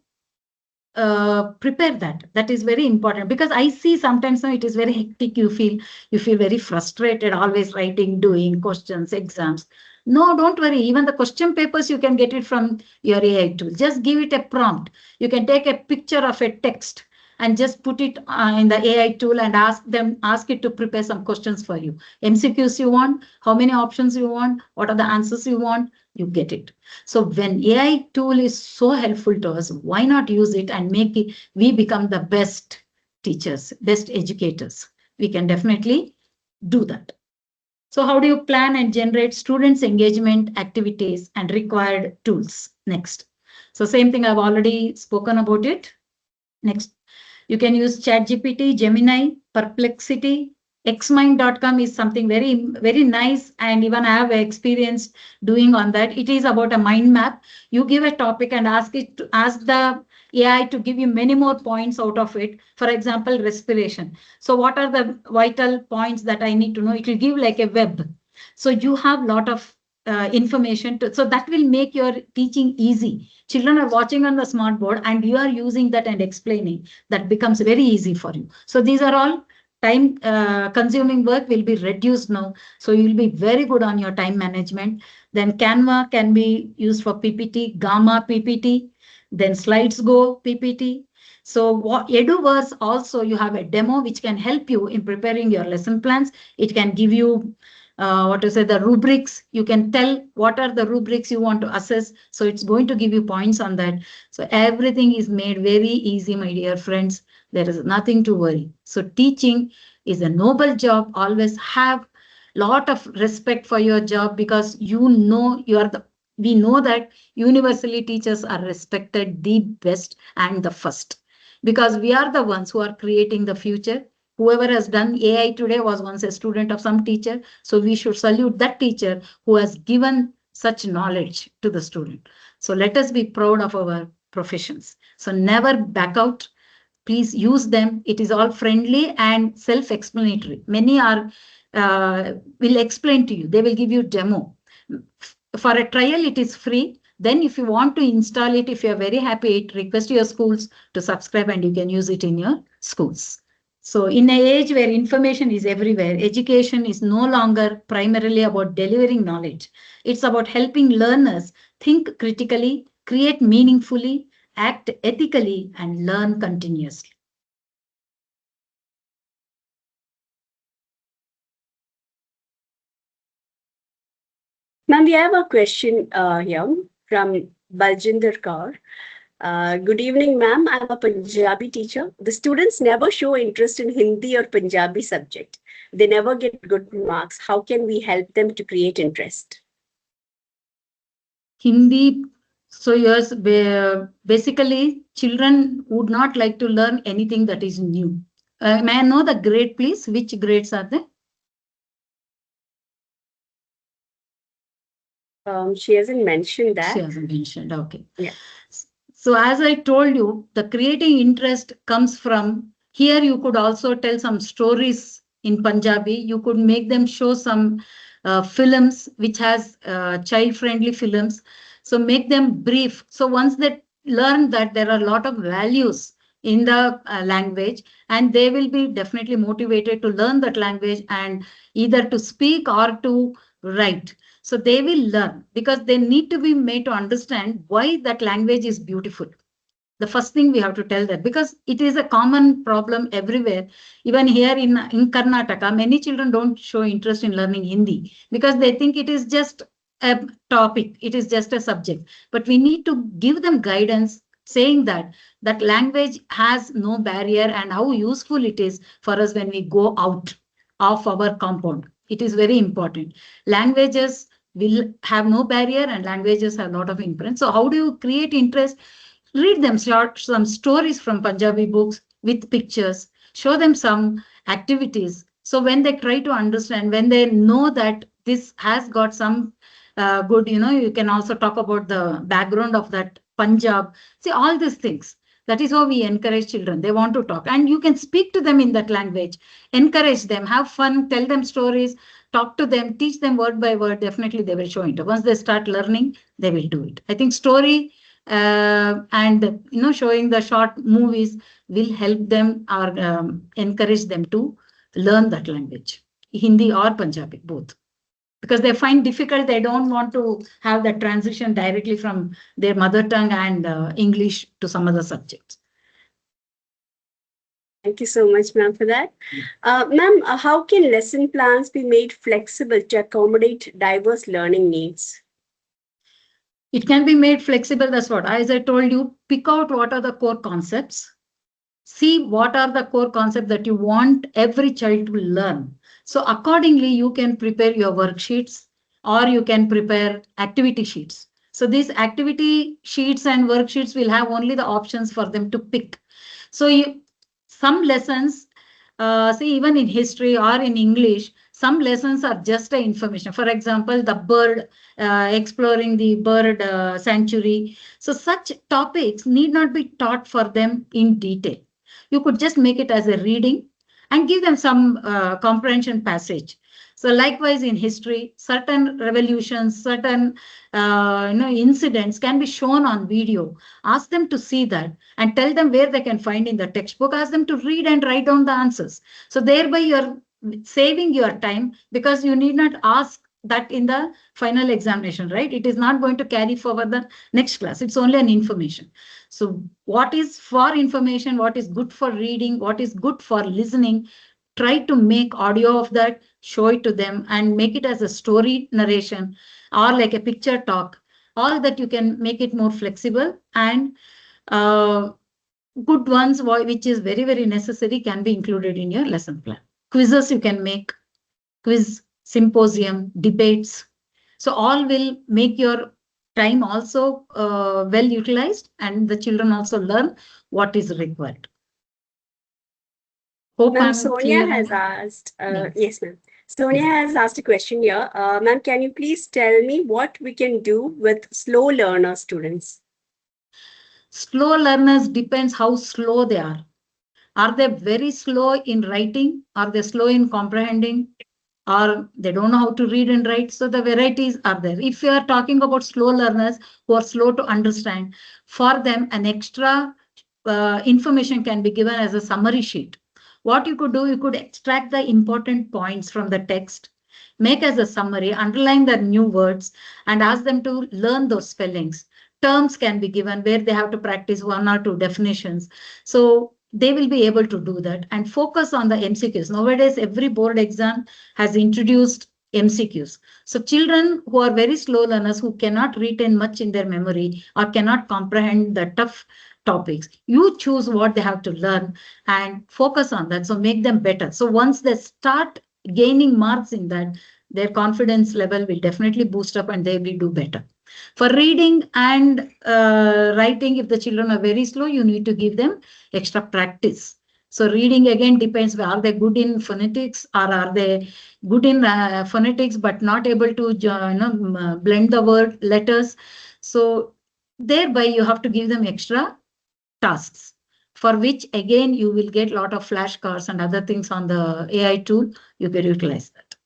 prepare that. That is very important, because I see sometimes now it is very hectic. You feel very frustrated, always writing, doing questions, exams. No, don't worry. Even the question papers, you can get it from your AI tool. Just give it a prompt. You can take a picture of a text and just put it in the AI tool and ask it to prepare some questions for you. MCQs you want, how many options you want, what are the answers you want, you get it. So when AI tool is so helpful to us, why not use it and make it, we become the best teachers, best educators. We can definitely do that. So how do you plan and generate students' engagement activities and required tools? Next. So same thing, I've already spoken about it. Next, you can use ChatGPT, Gemini, Perplexity. Xmind.com is something very, very nice. And even I have experience doing on that. It is about a mind map. You give a topic and ask the AI to give you many more points out of it. For example, respiration. So what are the vital points that I need to know? It will give like a web. So you have a lot of information to, so that will make your teaching easy. Children are watching on the smart board and you are using that and explaining. That becomes very easy for you. So these are all time consuming work will be reduced now. So you will be very good on your time management. Then Canva can be used for PPT, Gamma PPT, then Slides Go PPT. So what Eduverse also, you have a demo which can help you in preparing your lesson plans. It can give you what to say, the rubrics. You can tell what are the rubrics you want to assess. So it's going to give you points on that. So everything is made very easy, my dear friends. There is nothing to worry. So teaching is a noble job. Always have lot of respect for your job because you know you are the, we know that universally teachers are respected the best and the first because we are the ones who are creating the future. Whoever has done AI today was once a student of some teacher. So we should salute that teacher who has given such knowledge to the student. So let us be proud of our professions. So never back out. Please use them. It is all friendly and self-explanatory. Many are will explain to you. They will give you demo. For a trial, it is free. Then if you want to install it, if you are very happy, request your schools to subscribe and you can use it in your schools. So in an age where information is everywhere, education is no longer primarily about delivering knowledge. It's about helping learners think critically, create meaningfully, act ethically, and learn continuously. Ma'am, we have a question here from Baljinder Kaur. Good evening, ma'am. I'm a Punjabi teacher. The students never show interest in Hindi or Punjabi subject. They never get good marks. How can we help them to create interest? Hindi, so yes, basically children would not like to learn anything that is new. May I know the grade, please? Which grades are they? She hasn't mentioned that. She hasn't mentioned. Okay. Yeah. So as I told you, the creating interest comes from here. You could also tell some stories in Punjabi. You could make them show some films which has child-friendly films. So make them brief. So once they learn that there are a lot of values in the language, and they will be definitely motivated to learn that language and either to speak or to write. So they will learn because they need to be made to understand why that language is beautiful. The first thing we have to tell that because it is a common problem everywhere. Even here in Karnataka, many children don't show interest in learning Hindi because they think it is just a topic, it is just a subject. But we need to give them guidance saying that that language has no barrier and how useful it is for us when we go out of our compound. It is very important. Languages will have no barrier and languages have a lot of influence. So how do you create interest? Read them some stories from Punjabi books with pictures, show them some activities. So when they try to understand, when they know that this has got some good, you can also talk about the background of that Punjab. See, all these things. That is how we encourage children. They want to talk and you can speak to them in that language, encourage them, have fun, tell them stories, talk to them, teach them word by word. Definitely they will show it. Once they start learning, they will do it. I think story and showing the short movies will help them or encourage them to learn that language, Hindi or Punjabi, both. because they find difficult. They don't want to have that transition directly from their mother tongue and English to some other subjects. Thank you so much, ma'am, for that. Ma'am, how can lesson plans be made flexible to accommodate diverse learning needs? It can be made flexible. That's what, as I told you, pick out what are the core concepts. See what are the core concepts that you want every child to learn. So accordingly, you can prepare your worksheets or you can prepare activity sheets. So these activity sheets and worksheets will have only the options for them to pick. So some lessons, see, even in history or in English, some lessons are just a information. For example, the bird, exploring the bird sanctuary. So such topics need not be taught for them in detail. You could just make it as a reading and give them some comprehension passage. So likewise in history, certain revolutions, certain incidents can be shown on video. Ask them to see that and tell them where they can find in the textbook. Ask them to read and write down the answers. So thereby you're saving your time, because you need not ask that in the final examination, right? It is not going to carry forward the next class. It's only an information. So what is for information, what is good for reading, what is good for listening, try to make audio of that, show it to them and make it as a story narration or like a picture talk. All that you can make it more flexible, and good ones, which is very, very necessary, can be included in your lesson plan. Quizzes you can make, quiz, symposium, debates. So all will make your time also well utilized, and the children also learn what is required. Hope Ma'am, I'm Sonia clear. has asked, Yes. yes, ma'am. Sonia has asked a question here. Ma'am, can you please tell me what we can do with slow learner students? Slow learners depends how slow they are. Are they very slow in writing? Are they slow in comprehending? Or they don't know how to read and write? So the varieties are there. If you are talking about slow learners who are slow to understand, for them an extra information can be given as a summary sheet. What you could do, you could extract the important points from the text, make as a summary, underline the new words, and ask them to learn those spellings. Terms can be given where they have to practice one or two definitions. So they will be able to do that and focus on the MCQs. Nowadays, every board exam has introduced MCQs. So children who are very slow learners, who cannot retain much in their memory or cannot comprehend the tough topics, you choose what they have to learn and focus on that. So make them better. So once they start gaining marks in that, their confidence level will definitely boost up and they will do better. For reading and writing, if the children are very slow, you need to give them extra practice. So reading again depends, are they good in phonetics or are they good in phonetics but not able to blend the word letters. So thereby you have to give them extra tasks, for which again you will get a lot of flashcards and other things on the AI tool. You can utilize that.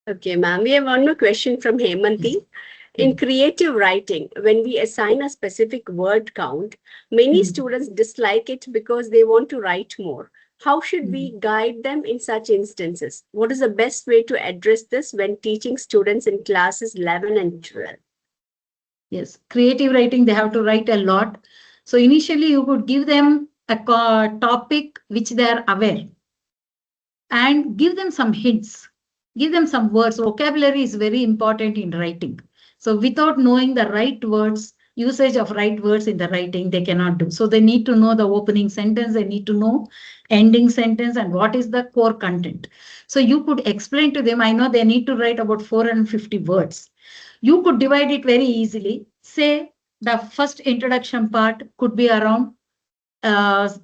Okay, ma'am. We have one more question from Hemanti. In creative writing, when we assign a specific word count, many students dislike it because they want to write more. How should we guide them in such instances? What is the best way to address this when teaching students in classes 11 and 12? Yes, creative writing, they have to write a lot. So initially you could give them a topic which they are aware and give them some hints, give them some words. Vocabulary is very important in writing. So without knowing the right words, usage of right words in the writing, they cannot do. So they need to know the opening sentence, they need to know ending sentence and what is the core content. So you could explain to them, I know they need to write about 450 words. You could divide it very easily. Say the first introduction part could be around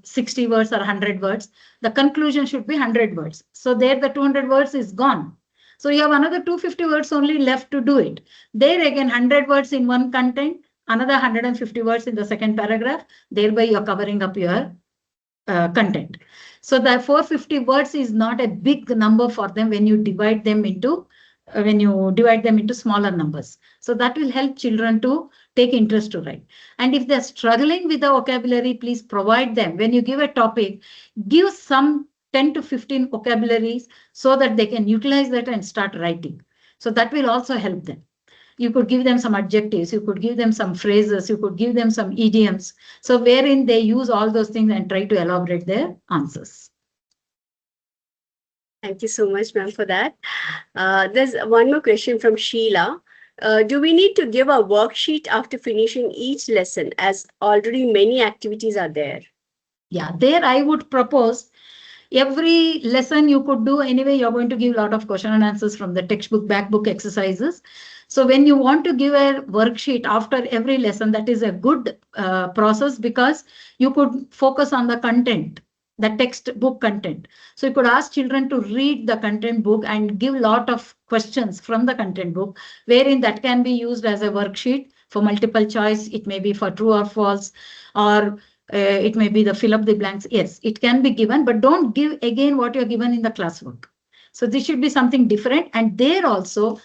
60 words or 100 words. The conclusion should be 100 words. So there the 200 words is gone. So you have another 250 words only left to do it. There again 100 words in one content, another 150 words in the second paragraph. Thereby you're covering up your content. So the 450 words is not a big number for them when you divide them into smaller numbers. So that will help children to take interest to write. And if they're struggling with the vocabulary, please provide them. When you give a topic, give some 10 to 15 vocabularies so that they can utilize that and start writing. So that will also help them. You could give them some adjectives, you could give them some phrases, you could give them some idioms. So wherein they use all those things and try to elaborate their answers. Thank you so much, ma'am, for that. There's one more question from Sheila. Do we need to give a worksheet after finishing each lesson, as already many activities are there? Yeah, there I would propose every lesson you could do anyway. You're going to give a lot of question and answers from the textbook, backbook exercises. So when you want to give a worksheet after every lesson, that is a good process, because you could focus on the content, the textbook content. So you could ask children to read the content book and give a lot of questions from the content book, wherein that can be used as a worksheet for multiple choice. It may be for true or false, or it may be the fill up the blanks. Yes, it can be given, but don't give again what you're given in the classwork. So this should be something different. And there also,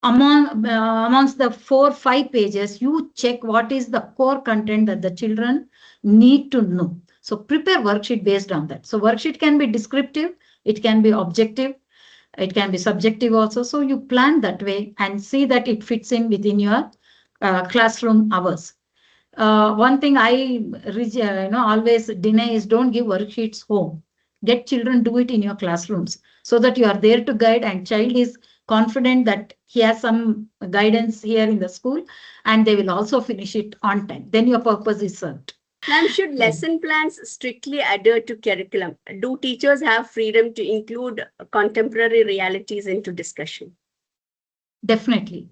amongst the 4-5 pages, you check what is the core content that the children need to know. So prepare worksheet based on that. So worksheet can be descriptive, it can be objective, it can be subjective also. So you plan that way and see that it fits in within your classroom hours. One thing I always deny is, don't give worksheets home. Get children do it in your classrooms, so that you are there to guide and child is confident that he has some guidance here in the school, and they will also finish it on time. Then your purpose is served. Ma'am, should lesson plans strictly adhere to curriculum? Do teachers have freedom to include contemporary realities into discussion? Definitely.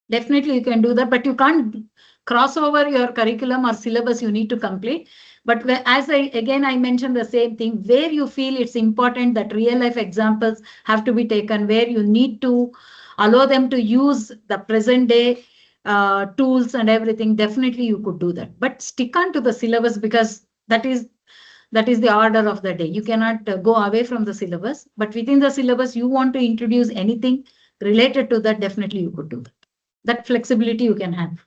Definitely you can do that, but you can't cross over your curriculum or syllabus you need to complete. But as I mentioned the same thing, where you feel it's important that real life examples have to be taken, where you need to allow them to use the present day tools and everything, definitely you could do that. But stick on to the syllabus, because that is the order of the day. You cannot go away from the syllabus, but within the syllabus, you want to introduce anything related to that, definitely you could do that. That flexibility you can have.